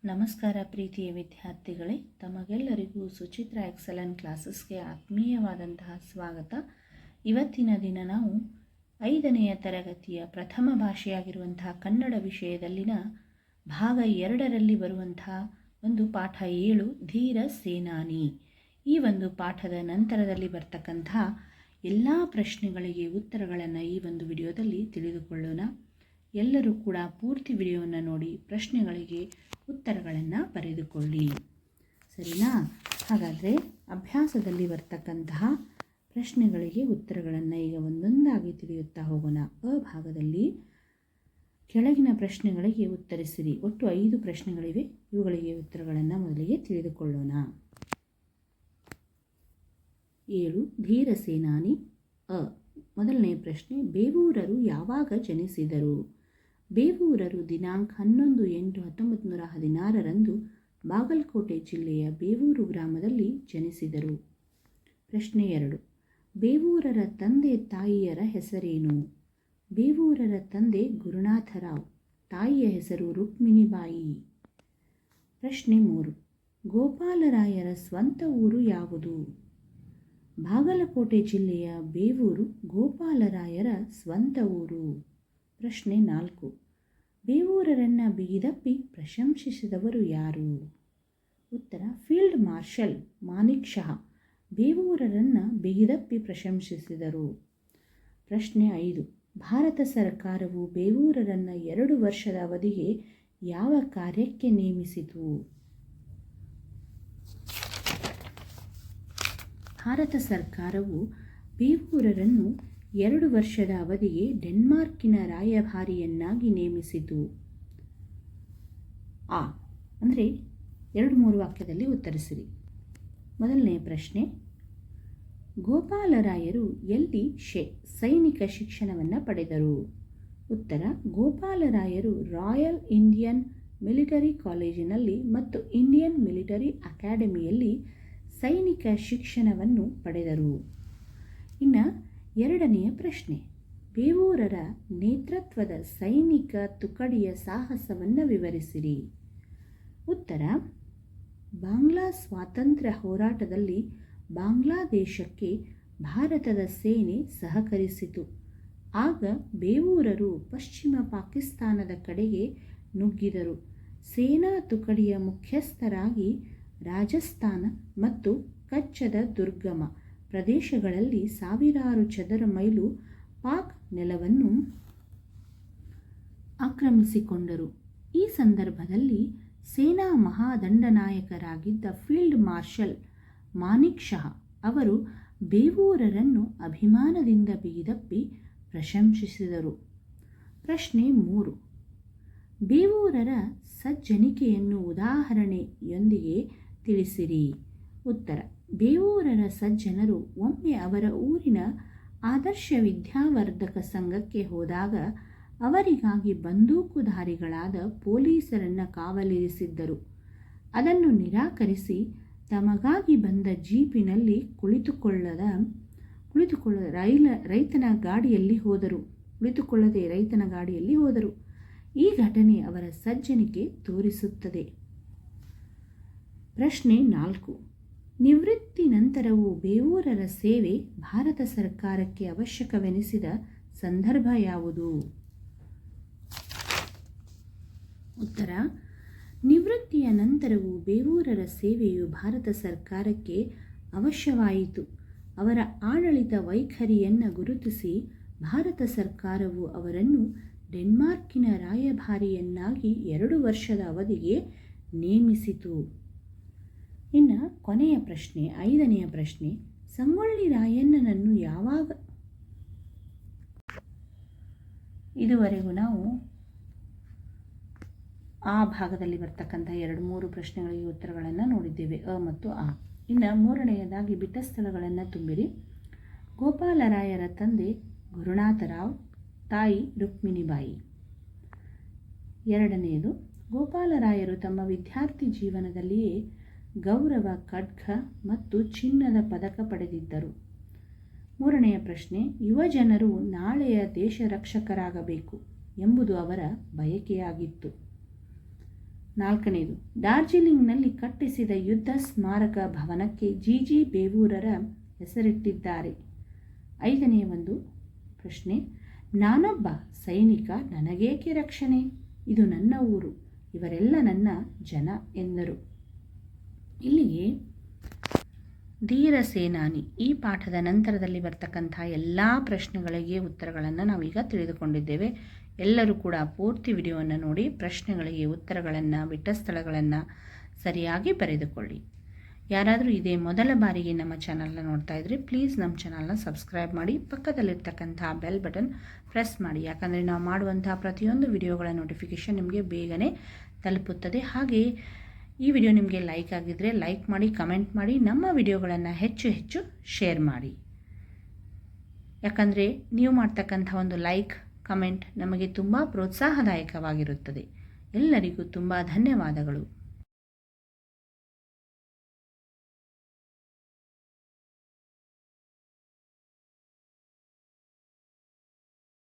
ನಮಸ್ಕಾರ ಪ್ರೀತಿಯ ವಿದ್ಯಾರ್ಥಿಗಳೇ, ತಮಗೆಲ್ಲರಿಗೂ ಸುಚಿತ್ರ ಎಕ್ಸಲೆಂಟ್ ಕ್ಲಾಸಸ್ಗೆ ಆತ್ಮೀಯವಾದಂತಹ ಸ್ವಾಗತ. ಇವತ್ತಿನ ದಿನ ನಾವು 5ನೆಯ ತರಗತಿಯ ಪ್ರಥಮ ಭಾಷೆಯಾಗಿರುವಂತಹ ಕನ್ನಡ ವಿಷಯದಲ್ಲಿನ ಭಾಗ 2ರಲ್ಲಿ ಬರುವಂತಹ ಒಂದು ಪಾಠ 7 ಧೀರ ಸೇನಾನಿ. ಈ ಒಂದು ಪಾಠದ ನಂತರದಲ್ಲಿ ಬರ್ತಕ್ಕಂತಹ ಎಲ್ಲ ಪ್ರಶ್ನೆಗಳಿಗೆ ಉತ್ತರಗಳನ್ನು ಈ ಒಂದು ವಿಡಿಯೋದಲ್ಲಿ ತಿಳಿದುಕೊಳ್ಳೋಣ. ಎಲ್ಲರೂ ಕೂಡ ಪೂರ್ತಿ ವಿಡಿಯೋವನ್ನು ನೋಡಿ ಪ್ರಶ್ನೆಗಳಿಗೆ ಉತ್ತರಗಳನ್ನು ಬರೆದುಕೊಳ್ಳಿ, ಸರಿನಾ? ಹಾಗಾದರೆ ಅಭ್ಯಾಸದಲ್ಲಿ ಬರ್ತಕ್ಕಂತಹ ಪ್ರಶ್ನೆಗಳಿಗೆ ಉತ್ತರಗಳನ್ನು ಈಗ ಒಂದೊಂದಾಗಿ ತಿಳಿಯುತ್ತಾ ಹೋಗೋಣ. ಅ ಭಾಗದಲ್ಲಿ ಕೆಳಗಿನ ಪ್ರಶ್ನೆಗಳಿಗೆ ಉತ್ತರಿಸಿರಿ. ಒಟ್ಟು 5 ಪ್ರಶ್ನೆಗಳಿವೆ. ಇವುಗಳಿಗೆ ಉತ್ತರಗಳನ್ನು ಮೊದಲಿಗೆ ತಿಳಿದುಕೊಳ್ಳೋಣ. 7 ಧೀರ ಸೇನಾನಿ. ಅ ಮೊದಲನೇ ಪ್ರಶ್ನೆ, ಬೇವೂರರು ಯಾವಾಗ ಜನಿಸಿದರು? ಬೇವೂರರು ದಿನಾಂಕ 11/8/1916ರಂದು ಬಾಗಲಕೋಟೆ ಜಿಲ್ಲೆಯ ಬೇವೂರು ಗ್ರಾಮದಲ್ಲಿ ಜನಿಸಿದರು. ಪ್ರಶ್ನೆ 2, ಬೇವೂರರ ತಂದೆ ತಾಯಿಯರ ಹೆಸರೇನು? ಬೇವೂರರ ತಂದೆ ಗುರುನಾಥರಾವ್, ತಾಯಿಯ ಹೆಸರು ರುಕ್ಮಿಣಿಬಾಯಿ. ಪ್ರಶ್ನೆ 3, ಗೋಪಾಲರಾಯರ ಸ್ವಂತ ಊರು ಯಾವುದು? ಬಾಗಲಕೋಟೆ ಜಿಲ್ಲೆಯ ಬೇವೂರು ಗೋಪಾಲರಾಯರ ಸ್ವಂತ ಊರು. ಪ್ರಶ್ನೆ 4, ಬೇವೂರರನ್ನು ಬಿಗಿದಪ್ಪಿ ಪ್ರಶಂಸಿಸಿದವರು ಯಾರು? ಉತ್ತರ, ಫೀಲ್ಡ್ ಮಾರ್ಷಲ್ ಮಾನಿಕ್ ಶಾ ಬೇವೂರರನ್ನು ಬಿಗಿದಪ್ಪಿ ಪ್ರಶಂಸಿಸಿದರು. ಪ್ರಶ್ನೆ 5, ಭಾರತ ಸರ್ಕಾರವು ಬೇವೂರರನ್ನು 2 ವರ್ಷದ ಅವಧಿಗೆ ಯಾವ ಕಾರ್ಯಕ್ಕೆ ನೇಮಿಸಿತು? ಭಾರತ ಸರ್ಕಾರವು ಬೇವೂರರನ್ನು 2 ವರ್ಷದ ಅವಧಿಗೆ ಡೆನ್ಮಾರ್ಕಿನ ರಾಯಭಾರಿಯನ್ನಾಗಿ ನೇಮಿಸಿತು. ಆ ಅಂದರೆ 2-3 ವಾಕ್ಯದಲ್ಲಿ ಉತ್ತರಿಸಿರಿ. ಮೊದಲನೇ ಪ್ರಶ್ನೆ, ಗೋಪಾಲರಾಯರು ಎಲ್ಲಿ ಸೈನಿಕ ಶಿಕ್ಷಣವನ್ನು ಪಡೆದರು? ಉತ್ತರ, ಗೋಪಾಲರಾಯರು ರಾಯಲ್ ಇಂಡಿಯನ್ ಮಿಲಿಟರಿ ಕಾಲೇಜಿನಲ್ಲಿ ಮತ್ತು ಇಂಡಿಯನ್ ಮಿಲಿಟರಿ ಅಕಾಡೆಮಿಯಲ್ಲಿ ಸೈನಿಕ ಶಿಕ್ಷಣವನ್ನು ಪಡೆದರು. ಇನ್ನು 2ನೆಯ ಪ್ರಶ್ನೆ, ಬೇವೂರರ ನೇತೃತ್ವದ ಸೈನಿಕ ತುಕಡಿಯ ಸಾಹಸವನ್ನು ವಿವರಿಸಿರಿ. ಉತ್ತರ, ಬಾಂಗ್ಲಾ ಸ್ವಾತಂತ್ರ್ಯ ಹೋರಾಟದಲ್ಲಿ ಬಾಂಗ್ಲಾದೇಶಕ್ಕೆ ಭಾರತದ ಸೇನೆ ಸಹಕರಿಸಿತು. ಆಗ ಬೇವೂರರು ಪಶ್ಚಿಮ ಪಾಕಿಸ್ತಾನದ ಕಡೆಗೆ ನುಗ್ಗಿದರು. ಸೇನಾ ತುಕಡಿಯ ಮುಖ್ಯಸ್ಥರಾಗಿ ರಾಜಸ್ಥಾನ ಮತ್ತು ಕಚ್ಚದ ದುರ್ಗಮ ಪ್ರದೇಶಗಳಲ್ಲಿ ಸಾವಿರಾರು ಚದರ ಮೈಲು ಪಾಕ್ ನೆಲವನ್ನು ಆಕ್ರಮಿಸಿಕೊಂಡರು. ಈ ಸಂದರ್ಭದಲ್ಲಿ ಸೇನಾ ಮಹಾದಂಡನಾಯಕರಾಗಿದ್ದ ಫೀಲ್ಡ್ ಮಾರ್ಷಲ್ ಮಾನಿಕ್ ಶಾ ಅವರು ಬೇವೂರರನ್ನು ಅಭಿಮಾನದಿಂದ ಬಿಗಿದಪ್ಪಿ ಪ್ರಶಂಸಿಸಿದರು. ಪ್ರಶ್ನೆ 3, ಬೇವೂರರ ಸಜ್ಜನಿಕೆಯನ್ನು ಉದಾಹರಣೆಯೊಂದಿಗೆ ತಿಳಿಸಿರಿ. ಉತ್ತರ, ಬೇವೂರರ ಸಜ್ಜನರು ಒಮ್ಮೆ ಅವರ ಊರಿನ ಆದರ್ಶ ವಿದ್ಯಾವರ್ಧಕ ಸಂಘಕ್ಕೆ ಹೋದಾಗ ಅವರಿಗಾಗಿ ಬಂದೂಕುಧಾರಿಗಳಾದ ಪೊಲೀಸರನ್ನು ಕಾವಲಿರಿಸಿದ್ದರು. ಅದನ್ನು ನಿರಾಕರಿಸಿ ತಮಗಾಗಿ ಬಂದ ಜೀಪಿನಲ್ಲಿ ಕುಳಿತುಕೊಳ್ಳದೆ ರೈತನ ಗಾಡಿಯಲ್ಲಿ ಹೋದರು. ಈ ಘಟನೆ ಅವರ ಸಜ್ಜನಿಕೆ ತೋರಿಸುತ್ತದೆ. ಪ್ರಶ್ನೆ 4, ನಿವೃತ್ತಿ ನಂತರವೂ ಬೇವೂರರ ಸೇವೆ ಭಾರತ ಸರ್ಕಾರಕ್ಕೆ ಅವಶ್ಯಕವೆನಿಸಿದ ಸಂದರ್ಭ ಯಾವುದು? ಉತ್ತರ, ನಿವೃತ್ತಿಯ ನಂತರವೂ ಬೇವೂರರ ಸೇವೆಯು ಭಾರತ ಸರ್ಕಾರಕ್ಕೆ ಅವಶ್ಯವಾಯಿತು. ಅವರ ಆಡಳಿತ ವೈಖರಿಯನ್ನು ಗುರುತಿಸಿ ಭಾರತ ಸರ್ಕಾರವು ಅವರನ್ನು ಡೆನ್ಮಾರ್ಕಿನ ರಾಯಭಾರಿಯನ್ನಾಗಿ 2 ವರ್ಷದ ಅವಧಿಗೆ ನೇಮಿಸಿತು. ಇನ್ನು ಕೊನೆಯ ಪ್ರಶ್ನೆ, 5ನೆಯ ಪ್ರಶ್ನೆ, ಸಂಗೊಳ್ಳಿ ರಾಯಣ್ಣನನ್ನು ಯಾವಾಗ? ಇದುವರೆಗೂ ನಾವು ಆ ಭಾಗದಲ್ಲಿ ಬರ್ತಕ್ಕಂಥ 2-3 ಪ್ರಶ್ನೆಗಳಿಗೆ ಉತ್ತರಗಳನ್ನು ನೋಡಿದ್ದೇವೆ, ಅ ಮತ್ತು ಆ. ಇನ್ನು 3ನೇಯದಾಗಿ ಬಿಟ್ಟ ಸ್ಥಳಗಳನ್ನು ತುಂಬಿರಿ. ಗೋಪಾಲರಾಯರ ತಂದೆ ಗುರುನಾಥರಾವ್, ತಾಯಿ ರುಕ್ಮಿಣಿಬಾಯಿ. 2ನೇದು, ಗೋಪಾಲರಾಯರು ತಮ್ಮ ವಿದ್ಯಾರ್ಥಿ ಜೀವನದಲ್ಲಿಯೇ ಗೌರವ ಖಡ್ಗ ಮತ್ತು ಚಿನ್ನದ ಪದಕ ಪಡೆದಿದ್ದರು. 3ನೆಯ ಪ್ರಶ್ನೆ, ಯುವಜನರು ನಾಳೆಯ ದೇಶ ರಕ್ಷಕರಾಗಬೇಕು ಎಂಬುದು ಅವರ ಬಯಕೆಯಾಗಿತ್ತು. 4ನೇದು, ಡಾರ್ಜಿಲಿಂಗ್ನಲ್ಲಿ ಕಟ್ಟಿಸಿದ ಯುದ್ಧ ಸ್ಮಾರಕ ಭವನಕ್ಕೆ ಜಿ ಬೇವೂರರ ಹೆಸರಿಟ್ಟಿದ್ದಾರೆ. 5ನೇ ಒಂದು ಪ್ರಶ್ನೆ, ನಾನೊಬ್ಬ ಸೈನಿಕ, ನನಗೇಕೆ ರಕ್ಷಣೆ, ಇದು ನನ್ನ ಊರು, ಇವರೆಲ್ಲ ನನ್ನ ಜನ ಎಂದರು. ಇಲ್ಲಿಗೆ ಧೀರ ಸೇನಾನಿ ಈ ಪಾಠದ ನಂತರದಲ್ಲಿ ಬರ್ತಕ್ಕಂಥ ಎಲ್ಲ ಪ್ರಶ್ನೆಗಳಿಗೆ ಉತ್ತರಗಳನ್ನು ನಾವೀಗ ತಿಳಿದುಕೊಂಡಿದ್ದೇವೆ. ಎಲ್ಲರೂ ಕೂಡ ಪೂರ್ತಿ ವಿಡಿಯೋವನ್ನು ನೋಡಿ ಪ್ರಶ್ನೆಗಳಿಗೆ ಉತ್ತರಗಳನ್ನು, ಬಿಟ್ಟ ಸ್ಥಳಗಳನ್ನು ಸರಿಯಾಗಿ ಬರೆದುಕೊಳ್ಳಿ. ಯಾರಾದರೂ ಇದೇ ಮೊದಲ ಬಾರಿಗೆ ನಮ್ಮ ಚಾನಲ್ನ ನೋಡ್ತಾ ಇದ್ದರೆ ಪ್ಲೀಸ್ ನಮ್ಮ ಚಾನಲ್ನ ಸಬ್ಸ್ಕ್ರೈಬ್ ಮಾಡಿ, ಪಕ್ಕದಲ್ಲಿರ್ತಕ್ಕಂಥ ಬೆಲ್ ಬಟನ್ ಪ್ರೆಸ್ ಮಾಡಿ. ಯಾಕಂದರೆ ನಾವು ಮಾಡುವಂಥ ಪ್ರತಿಯೊಂದು ವಿಡಿಯೋಗಳ ನೋಟಿಫಿಕೇಷನ್ ನಿಮಗೆ ಬೇಗನೆ ತಲುಪುತ್ತದೆ. ಹಾಗೆ ಈ ವಿಡಿಯೋ ನಿಮಗೆ ಲೈಕ್ ಆಗಿದ್ದರೆ ಲೈಕ್ ಮಾಡಿ, ಕಮೆಂಟ್ ಮಾಡಿ, ನಮ್ಮ ವಿಡಿಯೋಗಳನ್ನು ಹೆಚ್ಚು ಶೇರ್ ಮಾಡಿ. ಯಾಕಂದರೆ ನೀವು ಮಾಡ್ತಕ್ಕಂಥ ಒಂದು ಲೈಕ್, ಕಮೆಂಟ್ ನಮಗೆ ತುಂಬ ಪ್ರೋತ್ಸಾಹದಾಯಕವಾಗಿರುತ್ತದೆ. ಎಲ್ಲರಿಗೂ ತುಂಬ ಧನ್ಯವಾದಗಳು.